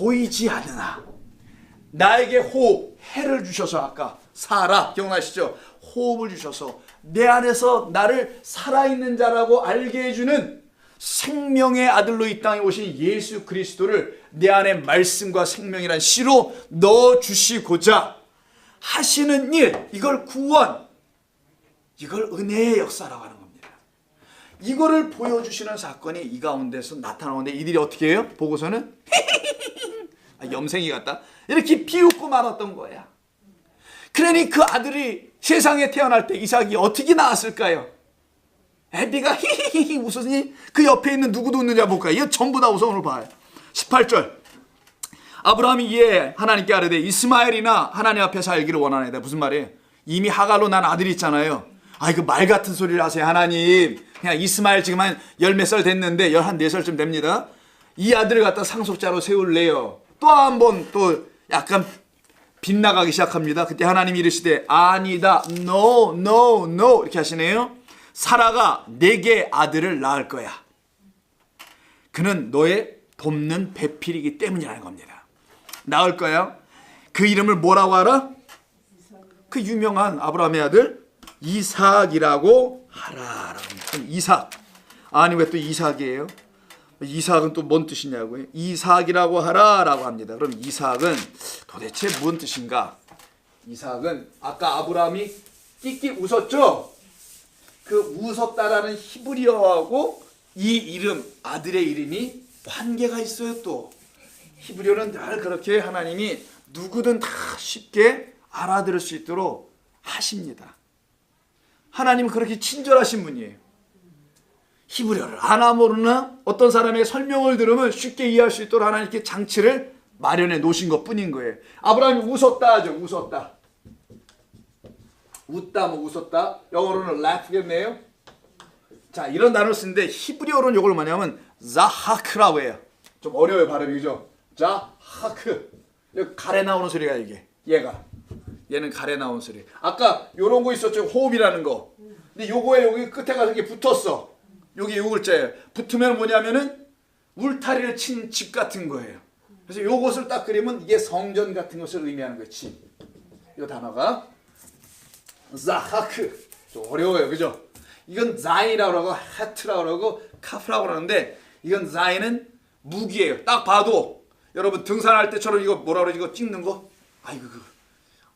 보이지 않으나 나에게 호흡, 해를 주셔서 아까 사라 기억나시죠? 호흡을 주셔서 내 안에서 나를 살아있는 자라고 알게 해주는 생명의 아들로 이 땅에 오신 예수 그리스도를 내 안에 말씀과 생명이란 씨로 넣어주시고자 하시는 일, 이걸 구원, 이걸 은혜의 역사라고 하는 겁니다. 이거를 보여주시는 사건이 이 가운데서 나타나는데 이들이 어떻게 해요? 보고서는 염생이 같다 이렇게 비웃고 말았던 거야. 그러니 그 아들이 세상에 태어날 때 이삭이 어떻게 나왔을까요? 애비가 히히히 웃으니 그 옆에 있는 누구도 웃느냐 볼까요? 이거 전부 다 웃어. 오늘 봐요. 18절 아브라함이 이에 하나님께 아뢰되 이스마엘이나 하나님 앞에 살기를 원하나이다. 무슨 말이에요? 이미 하갈로 난 아들이 있잖아요. 그 말 같은 소리를 하세요. 하나님 그냥 이스마엘 지금 한 열 몇 살 됐는데 14살쯤 됩니다. 이 아들을 갖다 상속자로 세울래요. 또 한 번 또 약간 빗나가기 시작합니다. 그때 하나님이 이르시되 아니다 no no no 이렇게 하시네요. 사라가 내게 아들을 낳을 거야. 그는 너의 돕는 배필이기 때문이라는 겁니다. 낳을 거야. 그 이름을 뭐라고 알아? 그 유명한 아브라함의 아들 이삭이라고 하라. 이삭. 아니 왜 또 이삭이에요? 이삭은 또 뭔 뜻이냐고요? 이삭이라고 하라라고 합니다. 그럼 이삭은 도대체 뭔 뜻인가? 이삭은 아까 아브라함이 끽끽 웃었죠? 그 웃었다라는 히브리어하고 이 이름, 아들의 이름이 관계가 있어요. 또 히브리어는 늘 그렇게 하나님이 누구든 다 쉽게 알아들을 수 있도록 하십니다. 하나님은 그렇게 친절하신 분이에요. 히브리어를 아나 모르나 어떤 사람의 설명을 들으면 쉽게 이해할 수 있도록 하나님께 장치를 마련해 놓으신 것 뿐인 거예요. 아브라함이 웃었다 하죠. 웃었다. 웃다 뭐 웃었다. 영어로는 laugh겠네요. 자, 이런 단어를 쓰는데 히브리어로는 이걸 뭐냐면 자하크라고 해요. 좀 어려워요 발음이. 그죠? 자하크. 가래 나오는 소리가 이게. 얘는 가래 나오는 소리. 아까 요런 거 있었죠. 호흡이라는 거. 근데 요거에 여기 끝에 가서 이게 붙었어. 여기 요 글자예요. 붙으면 뭐냐면은 울타리를 친 집 같은 거예요. 그래서 요것을 딱 그리면 이게 성전 같은 것을 의미하는 거예요. 집. 이 단어가 자하크. 좀 어려워요. 그죠? 이건 자이라고 하고 하트라고 하고 카프라고 하는데 이건 자이는 무기예요. 딱 봐도 여러분 등산할 때처럼 이거 뭐라 그러지? 이거 찍는 거? 아이고 그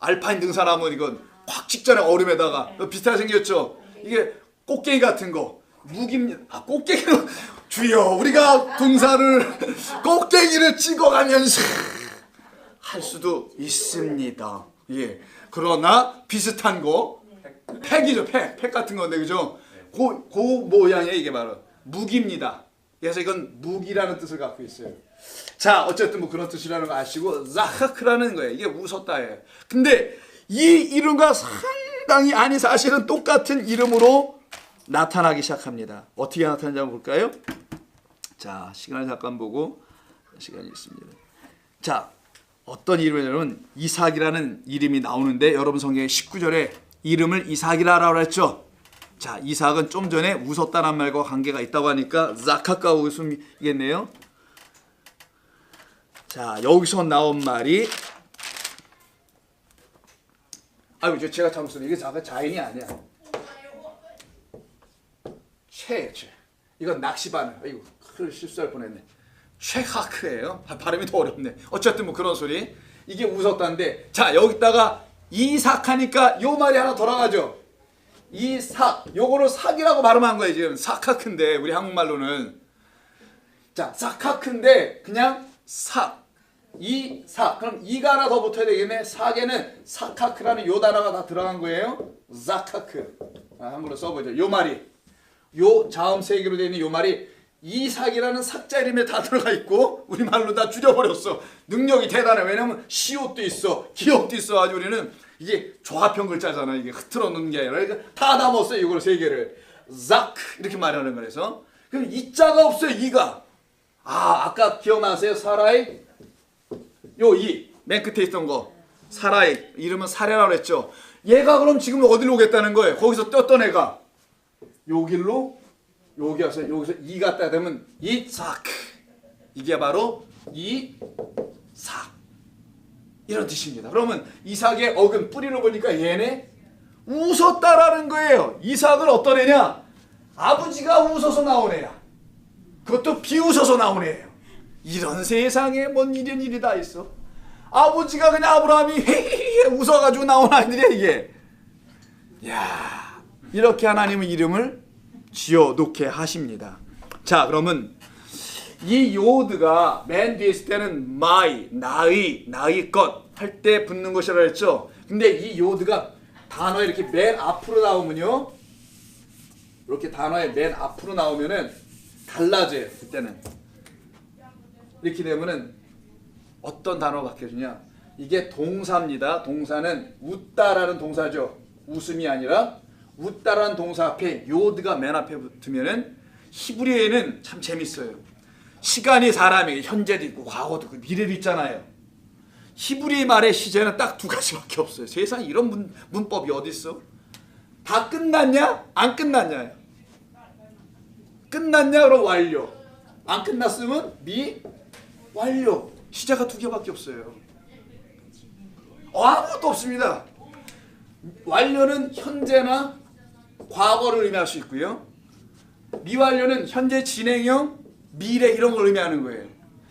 알파인 등산하면 이건 확 찍잖아요. 얼음에다가. 비슷하게 생겼죠? 이게 꽃게기 같은 거. 무기입니다. 꽃게기는 주여 우리가 등산을 꽃게기를 찍어가면서 할 수도 있습니다. 예. 그러나 비슷한 거 팩이죠. 팩 같은 건데 그죠? 그 모양이에요. 이게 바로 무기입니다. 그래서 이건 무기라는 뜻을 갖고 있어요. 자, 어쨌든 뭐 그런 뜻이라는 거 아시고 자하크라는 거예요. 이게 웃었다예요. 근데 이 이름과 상당히 아니 사실은 똑같은 이름으로 나타나기 시작합니다. 어떻게 나타나는지 한번 볼까요? 자, 시간을 잠깐 보고 시간이 있습니다. 자, 어떤 이름이냐면 이삭이라는 이름이 나오는데 여러분 성경에 19절에 이름을 이삭이라고 했죠. 자, 이삭은 좀 전에 웃었다는 말과 관계가 있다고 하니까 자카가 웃음이겠네요. 자, 여기서 나온 말이 아유, 제가 잘못 썼네. 이게 자인이 아니야. 최. 이건 낚시바늘. 아이고, 큰 실수할 뻔했네. 최하크예요. 발음이 더 어렵네. 어쨌든 뭐 그런 소리. 이게 웃었다는데, 자, 여기다가 이삭 하니까 요 말이 하나 돌아가죠. 이삭. 요거를 삭이라고 발음한 거예요. 지금 사카크인데 우리 한국말로는. 자, 사카크인데 그냥 삭. 이삭. 그럼 이가 하나 더 붙어야 되겠네. 삭에는 사카크라는 요 단어가 다 들어간 거예요. 자카크. 한글로 써보죠. 요 말이. 요 자음 세 개로 되어 있는 요 말이 이삭이라는 삭자 이름에 다 들어가 있고 우리말로 다 줄여버렸어. 능력이 대단해. 왜냐면 시옷도 있어, 기억도 있어. 아주 우리는 이게 조합형 글자잖아. 이게 흐트러 놓는 게 아니라 그러니까 다 담았어요. 이걸 세 개를 작 이렇게 말하는 거라서. 그럼 이자가 없어요. 이가. 아까 기억나세요? 사라의 요 이 맨 끝에 있던 거 사라의 이름은 사례라고 했죠. 얘가 그럼 지금 어디로 오겠다는 거예요? 거기서 떴던 애가 요 길로 여기 와서 여기서 이 갖다 대면 이삭. 이게 바로 이 삭. 이런 뜻입니다. 그러면 이삭의 어근 뿌리로 보니까 얘네 웃었다라는 거예요. 이삭은 어떤 애냐? 아버지가 웃어서 나온 애야. 그것도 비웃어서 나온 애예요. 이런 세상에 뭔 이런 일이 다 있어. 아버지가 그냥 아브라함이 헤헤헤 웃어가지고 나온 아이들이야 이게. 야, 이렇게 하나님은 이름을 지어놓게 하십니다. 자, 그러면 이 요드가 맨 뒤에 있을 때는 my, 나의 것 할 때 붙는 것이라고 했죠. 근데 이 요드가 단어에 이렇게 맨 앞으로 나오면요, 이렇게 단어에 맨 앞으로 나오면은 달라져요. 그때는 이렇게 되면은 어떤 단어가 바뀌어지냐? 이게 동사입니다. 동사는 웃다라는 동사죠. 웃음이 아니라 웃다라는 동사 앞에 요드가 맨 앞에 붙으면은 히브리어에는 참 재밌어요. 시간이 사람에게 현재도 있고 과거도 있고 미래도 있잖아요. 히브리 말의 시제는 딱 두 가지밖에 없어요. 세상에 이런 문법이 어디 있어? 다 끝났냐? 안 끝났냐? 끝났냐? 그럼 완료. 안 끝났으면 완료. 시제가 두 개밖에 없어요. 아무것도 없습니다. 완료는 현재나 과거를 의미할 수 있고요. 미완료는 현재 진행형, 미래 이런 걸 의미하는 거예요.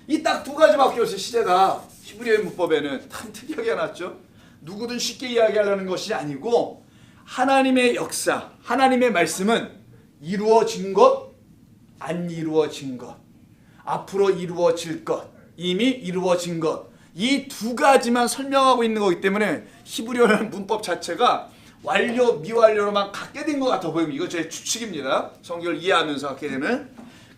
이 딱 두 가지밖에 없어요. 시제가 히브리어 문법에는 참 특이하게 해놨죠. 누구든 쉽게 이야기하려는 것이 아니고 하나님의 역사, 하나님의 말씀은 이루어진 것, 안 이루어진 것, 앞으로 이루어질 것, 이미 이루어진 것, 이 두 가지만 설명하고 있는 거기 때문에 히브리어라는 문법 자체가 완료, 미완료로만 갖게 된 것 같아 보이면 이거 제 추측입니다. 성경을 이해하면서 갖게 되는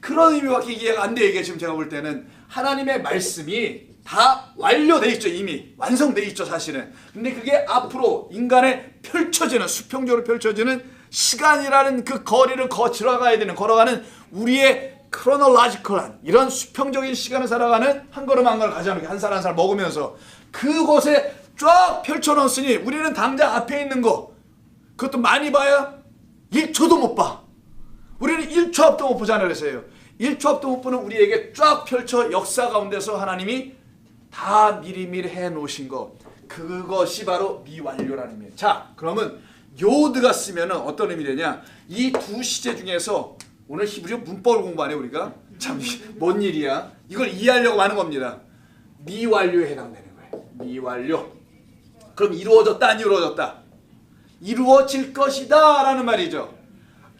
그런 의미밖에 이해가 안 돼. 이게 지금 제가 볼 때는 하나님의 말씀이 다 완료돼 있죠. 이미 완성돼 있죠. 사실은. 근데 그게 앞으로 인간에 펼쳐지는, 수평적으로 펼쳐지는 시간이라는 그 거리를 걸어가는 우리의 크로놀로지컬한 이런 수평적인 시간을 살아가는 한 걸음 한 걸음 가자는 한 살 한 살 먹으면서 그곳에 쫙 펼쳐놓았으니 우리는 당장 앞에 있는 거 그것도 많이 봐야 1초도 못 봐. 우리는 1초 앞도 못 보잖아요. 그래서요. 1초 앞도 못 보는 우리에게 쫙 펼쳐 역사 가운데서 하나님이 다 미리미리 해놓으신 거, 그것이 바로 미완료라는 의미예요. 자, 그러면 요드가 쓰면은 어떤 의미 되냐? 이 두 시제 중에서 오늘 히브리어 문법을 공부하네 우리가. 참 뭔 일이야? 이걸 이해하려고 하는 겁니다. 미완료에 해당되는 거예요. 미완료. 그럼 이루어졌다 안 이루어졌다? 이루어질 것이다 라는 말이죠.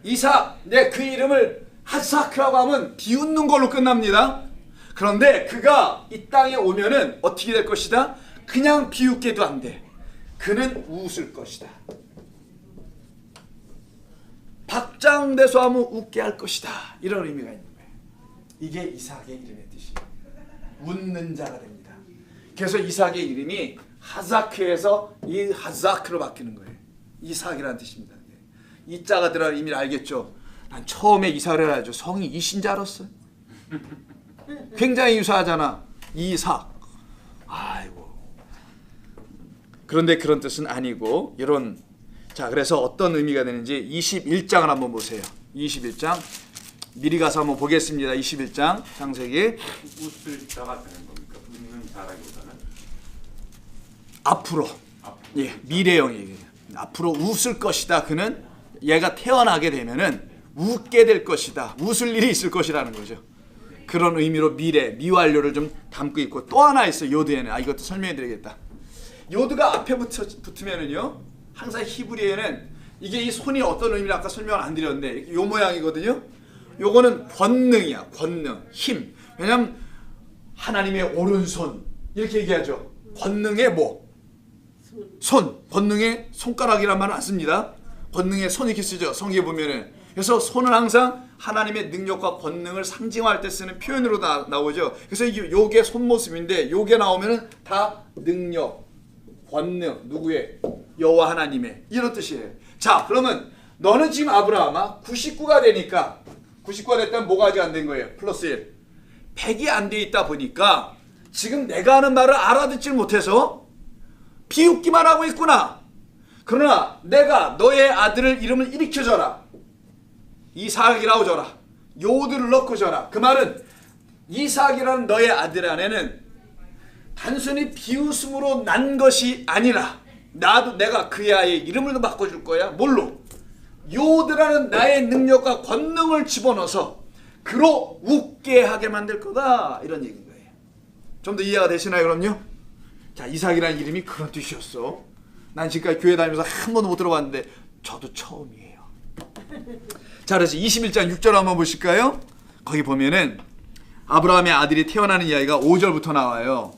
이삭, 그 이름을 하사크라고 하면 비웃는 걸로 끝납니다. 그런데 그가 이 땅에 오면은 어떻게 될 것이다? 그냥 비웃게도 안 돼. 그는 웃을 것이다. 박장대소하면 웃게 할 것이다. 이런 의미가 있는 거예요. 이게 이삭의 이름의 뜻이에요. 웃는 자가 됩니다. 그래서 이삭의 이름이 하사크에서 이 하사크로 바뀌는 거예요. 이삭이라는 뜻입니다. 이 자가 들어가는 의미를 알겠죠? 난 처음에 이삭을 알죠. 성이 이신 줄 알았어. 굉장히 유사하잖아. 이삭. 아이고. 그런데 그런 뜻은 아니고 이런. 자, 그래서 어떤 의미가 되는지 21장을 한번 보세요. 21장 미리 가서 한번 보겠습니다. 21장 창세기. 웃을 자가 되는 겁니까? 웃는 자라기보다는 앞으로. 예, 미래형 얘기예요. 앞으로 웃을 것이다. 그는 얘가 태어나게 되면은 웃게 될 것이다. 웃을 일이 있을 것이라는 거죠. 그런 의미로 미래, 미완료를 좀 담고 있고 또 하나 있어요. 요드에는. 이것도 설명해 드리겠다. 요드가 앞에 붙으면은요. 항상 히브리에는 이게 이 손이 어떤 의미를 아까 설명을 안 드렸는데 요 모양이거든요. 요거는 권능이야. 권능, 힘. 왜냐면 하나님의 오른손 이렇게 얘기하죠. 권능의 뭐? 손. 권능의 손가락이란 말은 안 씁니다. 권능의 손 이렇게 쓰죠. 성경에 보면은. 그래서 손은 항상 하나님의 능력과 권능을 상징화할 때 쓰는 표현으로 나오죠. 그래서 요게 손모습인데 요게 나오면은 다 능력, 권능, 누구의? 여호와 하나님의 이런 뜻이에요. 자, 그러면 너는 지금 아브라함아 99가 되니까 99가 됐다면 뭐가 아직 안 된 거예요? 플러스 1. 100이 안 돼 있다 보니까 지금 내가 하는 말을 알아듣질 못해서 비웃기만 하고 있구나. 그러나 내가 너의 아들을 이름을 일으켜줘라. 이삭이라고 줘라. 요드를 넣고 줘라. 그 말은 이삭이라는 너의 아들 안에는 단순히 비웃음으로 난 것이 아니라 나도 내가 그 아이의 이름을 바꿔줄 거야. 뭘로? 요드라는 나의 능력과 권능을 집어넣어서 그로 웃게 하게 만들 거다. 이런 얘기인 거예요. 좀 더 이해가 되시나요? 그럼요. 자, 이삭이라는 이름이 그런 뜻이었어. 난 지금까지 교회 다니면서 한 번도 못 들어봤는데 저도 처음이에요. 자, 그래서 21장 6절 한번 보실까요? 거기 보면은 아브라함의 아들이 태어나는 이야기가 5절부터 나와요.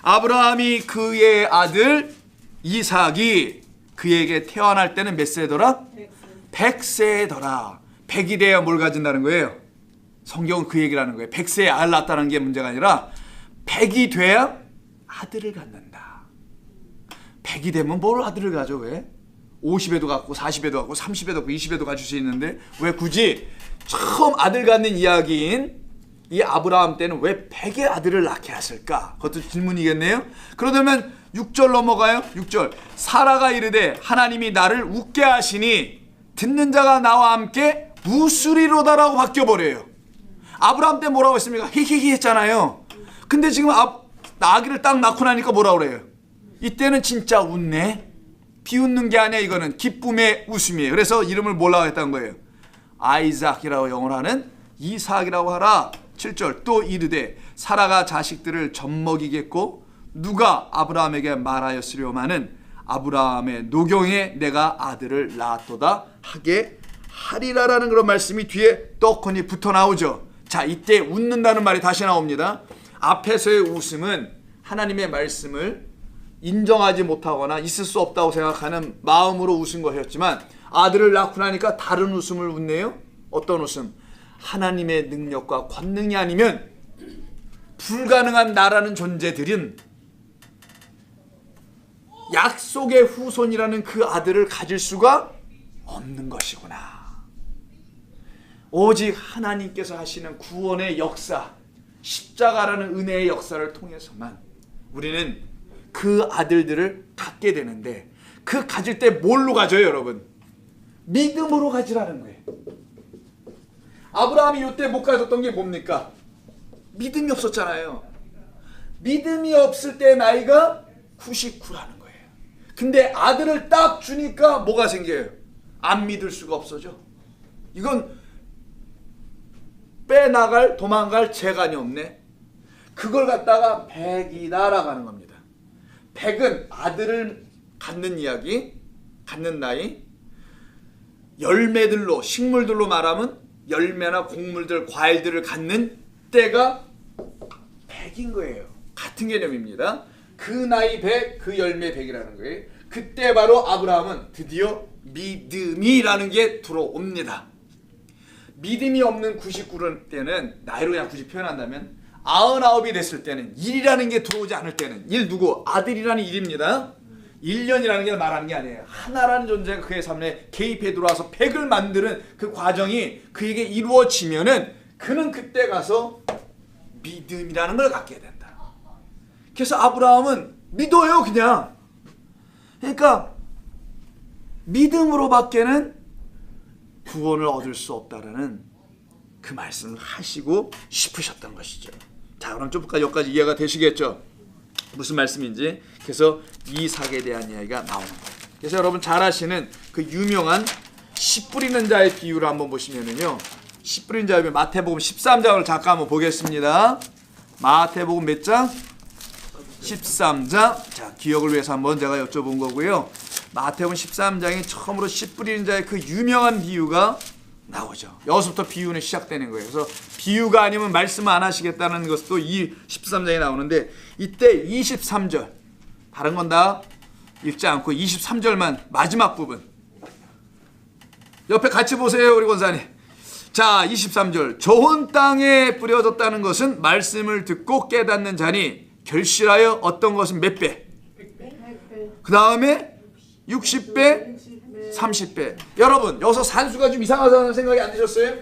아브라함이 그의 아들 이삭이 그에게 태어날 때는 몇 세더라? 100세더라. 100이 돼야 뭘 가진다는 거예요? 성경은 그 얘기를 하는 거예요. 100세에 알 낳았다는 게 문제가 아니라 100이 돼야 아들을 갖는다. 100이 되면 뭘 아들을 가져? 왜? 50에도 갖고 40에도 갖고 30에도 갖고 20에도 가질 수 있는데 왜 굳이 처음 아들 갖는 이야기인 이 아브라함 때는 왜 100의 아들을 낳게 했을까? 그것도 질문이겠네요. 그러면 6절 넘어가요. 6절 사라가 이르되 하나님이 나를 웃게 하시니 듣는 자가 나와 함께 웃으리로다라고 바뀌어버려요. 아브라함 때 뭐라고 했습니까? 히히히 했잖아요. 근데 지금 아기를 딱 낳고 나니까 뭐라고 그래요? 이때는 진짜 웃네. 비웃는 게 아니야. 이거는 기쁨의 웃음이에요. 그래서 이름을 뭐라고 했다는 거예요? 아이삭이라고 영어로 하는 이삭이라고 하라. 7절 또 이르되 사라가 자식들을 젖먹이겠고 누가 아브라함에게 말하였으려마는 아브라함의 노경에 내가 아들을 낳았도다 하게 하리라라는 그런 말씀이 뒤에 떡하니 붙어 나오죠. 자, 이때 웃는다는 말이 다시 나옵니다. 앞에서의 웃음은 하나님의 말씀을 인정하지 못하거나 있을 수 없다고 생각하는 마음으로 웃은 것이었지만 아들을 낳고 나니까 다른 웃음을 웃네요. 어떤 웃음? 하나님의 능력과 권능이 아니면 불가능한 나라는 존재들은 약속의 후손이라는 그 아들을 가질 수가 없는 것이구나. 오직 하나님께서 하시는 구원의 역사, 십자가라는 은혜의 역사를 통해서만 우리는 그 아들들을 갖게 되는데 그 가질 때 뭘로 가져요, 여러분? 믿음으로 가지라는 거예요. 아브라함이 이때 못 가졌던 게 뭡니까? 믿음이 없었잖아요. 믿음이 없을 때 나이가 99라는 거예요. 근데 아들을 딱 주니까 뭐가 생겨요? 안 믿을 수가 없어져. 이건 빼나갈, 도망갈 재간이 없네. 그걸 갖다가 100이다라고 하는 겁니다. 100은 아들을 갖는 이야기, 갖는 나이. 열매들로, 식물들로 말하면 열매나 곡물들, 과일들을 갖는 때가 100인 거예요. 같은 개념입니다. 그 나이 100, 그 열매 100이라는 거예요. 그때 바로 아브라함은 드디어 믿음이라는 게 들어옵니다. 믿음이 없는 99년 때는 나이로 그냥 굳이 표현한다면 99이 됐을 때는 일이라는 게 들어오지 않을 때는 일 누구? 아들이라는 일입니다. 1년이라는 게 말하는 게 아니에요. 하나라는 존재가 그의 삶에 개입해 들어와서 100을 만드는 그 과정이 그에게 이루어지면은 그는 그때 가서 믿음이라는 걸 갖게 된다. 그래서 아브라함은 믿어요, 그냥. 그러니까 믿음으로밖에는 구원을 얻을 수 없다라는 그 말씀을 하시고 싶으셨던 것이죠. 자, 그럼 좀 여기까지 이해가 되시겠죠? 무슨 말씀인지. 그래서 이삭에 대한 이야기가 나오는 거예요. 그래서 여러분 잘 아시는 그 유명한 씨 뿌리는 자의 비유를 한번 보시면은요. 씨 뿌리는 자의 비유 마태복음 13장을 잠깐 한번 보겠습니다. 마태복음 몇 장? 13장. 자, 기억을 위해서 한번 제가 여쭤본 거고요. 마태복음 13장에 처음으로 씨 뿌리는 자의 그 유명한 비유가 나오죠. 여기서부터 비유는 시작되는 거예요. 그래서 비유가 아니면 말씀 안 하시겠다는 것도 이 13장에 나오는데 이때 23절 다른 건 다 읽지 않고 23절만 마지막 부분 옆에 같이 보세요, 우리 권사님. 자, 23절 좋은 땅에 뿌려졌다는 것은 말씀을 듣고 깨닫는 자니 결실하여 어떤 것은 몇 배? 그 다음에 60배, 30배. 여러분 여기서 산수가 좀 이상하다는 생각이 안 드셨어요?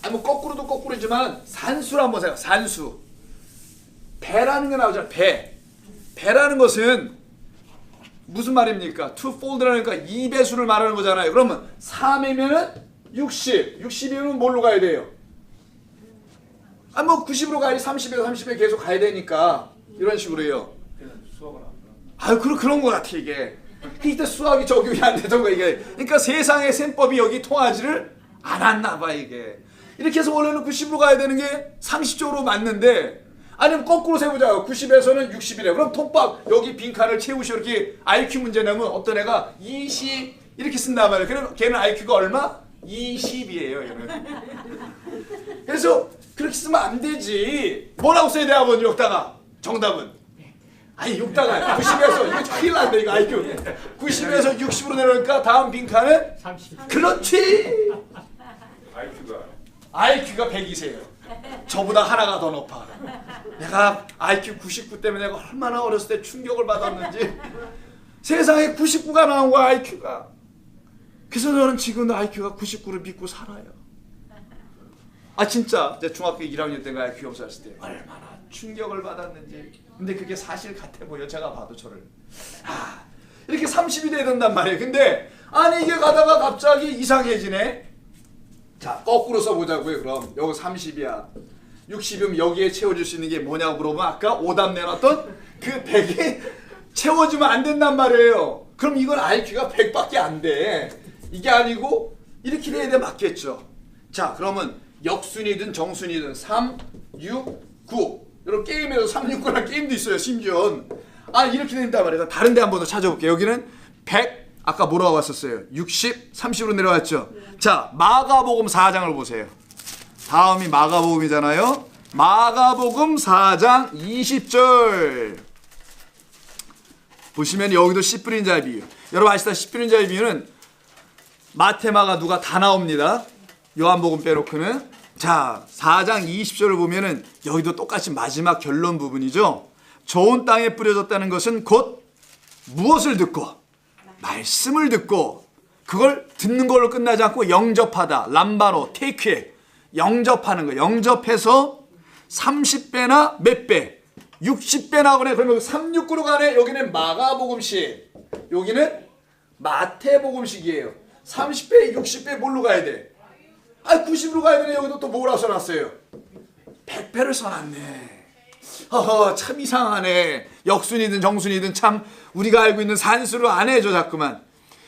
아니 뭐 거꾸로도 거꾸로지만 산수를 한번 생각해. 산수. 배라는 게 나오잖아요. 배라는 것은 무슨 말입니까? 투폴드라는 거니까 2배수를 말하는 거잖아요. 그러면 3이면은 60. 60이면 뭘로 가야 돼요? 아 뭐 90으로 가야지 30에서 30에 계속 가야 되니까 이런 식으로 해요. 그때는 수업을 안 들었나? 아유, 그런 거 같아, 이게. 이때 수학이 적용이 안 되던 거, 이게. 그러니까 세상의 셈법이 여기 통하지를 않았나 봐, 이게. 이렇게 해서 원래는 90으로 가야 되는 게 상식적으로 맞는데, 아니면 거꾸로 세보자. 90에서는 60이래. 그럼 톱밥 여기 빈칸을 채우시 이렇게 IQ 문제 내면 어떤 애가 20 이렇게 쓴단 말이에요. 그럼 걔는 IQ가 얼마? 20이에요, 얘는. 그래서 그렇게 쓰면 안 되지. 뭐라고 써야 돼, 아버님, 여기다가? 정답은. 아니, 여기다가 90에서, 이거 큰일 난다, 이거 IQ. 90에서 60으로 내려오니까 다음 빈칸은? 30. 그렇지! IQ가 100이세요. 저보다 하나가 더 높아. 내가 IQ 99 때문에 내가 얼마나 어렸을 때 충격을 받았는지. 세상에 99가 나온 거야, IQ가. 그래서 저는 지금도 IQ가 99를 믿고 살아요. 아, 진짜 제 중학교 1학년 때가 IQ 검사했을 때 얼마나 충격을 받았는지. 근데 그게 사실 같아 보여, 제가 봐도 저를. 아, 이렇게 30이 돼야 된단 말이에요. 근데 아니, 이게 가다가 갑자기 이상해지네. 자, 거꾸로 써보자고요. 그럼 여기 30이야. 60이면 여기에 채워줄 수 있는 게 뭐냐고 물어보면 아까 오답 내놨던 그 100이 채워주면 안 된단 말이에요. 그럼 이건 IQ가 100밖에 안 돼. 이게 아니고 이렇게 돼야 돼, 맞겠죠. 자, 그러면 역순이든 정순이든 3, 6, 9 이런 게임에서 3, 6, 9라는 게임도 있어요, 심지어. 아, 이렇게 된단 말이에요. 다른 데 한번 더 찾아볼게요. 여기는 100, 아까 뭐라고 왔었어요? 60, 30으로 내려왔죠. 자, 마가복음 4장을 보세요. 다음이 마가복음이잖아요. 마가복음 4장 20절 보시면 여기도 씨 뿌린 자의 비유. 여러분 아시다, 씨 뿌린 자의 비유는 마태, 마가, 누가 다 나옵니다. 요한복음 빼놓고는. 자, 4장 20절을 보면은 여기도 똑같이 마지막 결론 부분이죠. 좋은 땅에 뿌려졌다는 것은 곧 무엇을 듣고? 말씀을 듣고 그걸 듣는 걸로 끝나지 않고 영접하다. 람바로, 테이크에 영접하는 거. 영접해서 30배나 몇 배? 60배나 그래. 그러면 369로 가네. 여기는 마가복음식, 여기는 마태복음식이에요. 30배, 60배 뭘로 가야 돼? 아, 90으로 가야 되네. 여기도 또 뭐라 써놨어요? 100배를 써놨네. 허허, 참 이상하네. 역순이든 정순이든 참 우리가 알고 있는 산수를 안 해줘, 자꾸만.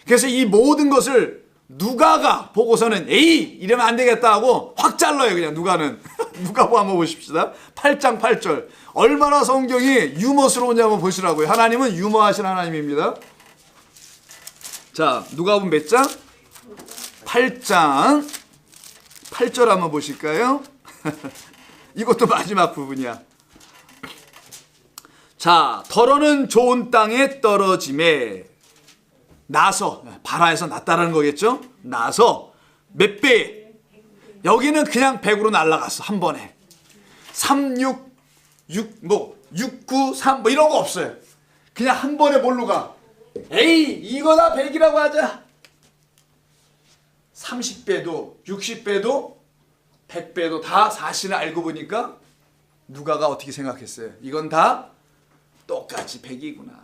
그래서 이 모든 것을 누가가 보고서는 에이, 이러면 안 되겠다 하고 확 잘라요, 그냥. 누가는. 누가복 한번 보십시다. 8장 8절. 얼마나 성경이 유머스러운지 한번 보시라고요. 하나님은 유머하신 하나님입니다. 자, 누가복음 몇 장? 8장 8절 한번 보실까요? 이것도 마지막 부분이야. 자, 더러는 좋은 땅에 떨어짐에 나서, 바라에서 났다라는 거겠죠? 나서 몇 배? 여기는 그냥 100으로 날아갔어, 한 번에. 3, 6, 6, 9, 3 이런 거 없어요. 그냥 한 번에 뭘로 가? 에이, 이거 다 100이라고 하자. 30배도 60배도 100배도 다 사실을 알고 보니까 누가가 어떻게 생각했어요? 이건 다 똑같이 100이구나.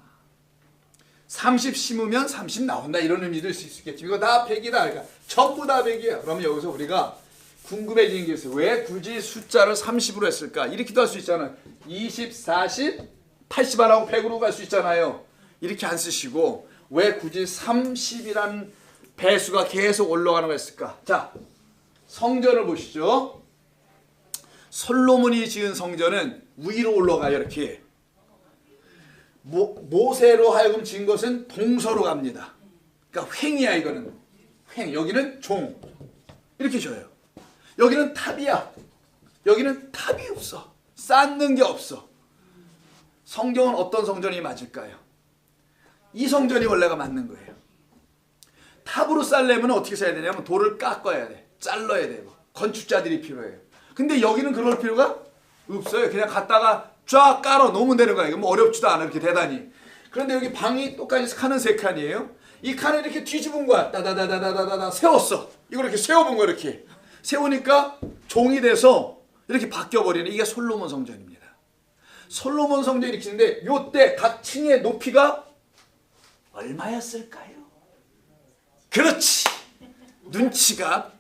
30 심으면 30 나온다, 이런 의미도 있을 수 있겠지. 이거 다 100이다. 그러니까 전부 다 100이야. 그러면 여기서 우리가 궁금해지는 게 있어요. 왜 굳이 숫자를 30으로 했을까? 이렇게도 할 수 있잖아요. 20, 40, 80 안 하고 100으로 갈 수 있잖아요. 이렇게 안 쓰시고 왜 굳이 30이라는 배수가 계속 올라가는 거 했을까? 자, 성전을 보시죠. 솔로몬이 지은 성전은 위로 올라가요, 이렇게. 모세로 하여금 지은 것은 동서로 갑니다. 그러니까 횡이야, 이거는. 횡. 여기는 종. 이렇게 줘요. 여기는 탑이야. 여기는 탑이 없어. 쌓는 게 없어. 성경은 어떤 성전이 맞을까요? 이 성전이 원래가 맞는 거예요. 탑으로 쌓려면 어떻게 써야 되냐면 돌을 깎아야 돼. 잘라야 되고. 건축자들이 필요해요. 근데 여기는 그럴 필요가 없어요. 그냥 갖다가 쫙 깔아 놓으면 되는 거야. 이거 뭐 어렵지도 않아, 이렇게 대단히. 그런데 여기 방이 똑같이 칸은 3칸이에요. 이 칸을 이렇게 뒤집은 거야. 따다다다다다다 세웠어. 이거 이렇게 세워본 거야, 이렇게. 세우니까 종이 돼서 이렇게 바뀌어버리는, 이게 솔로몬 성전입니다. 솔로몬 성전이 이렇게 있는데 요때 각 층의 높이가 얼마였을까요? 그렇지. 눈치가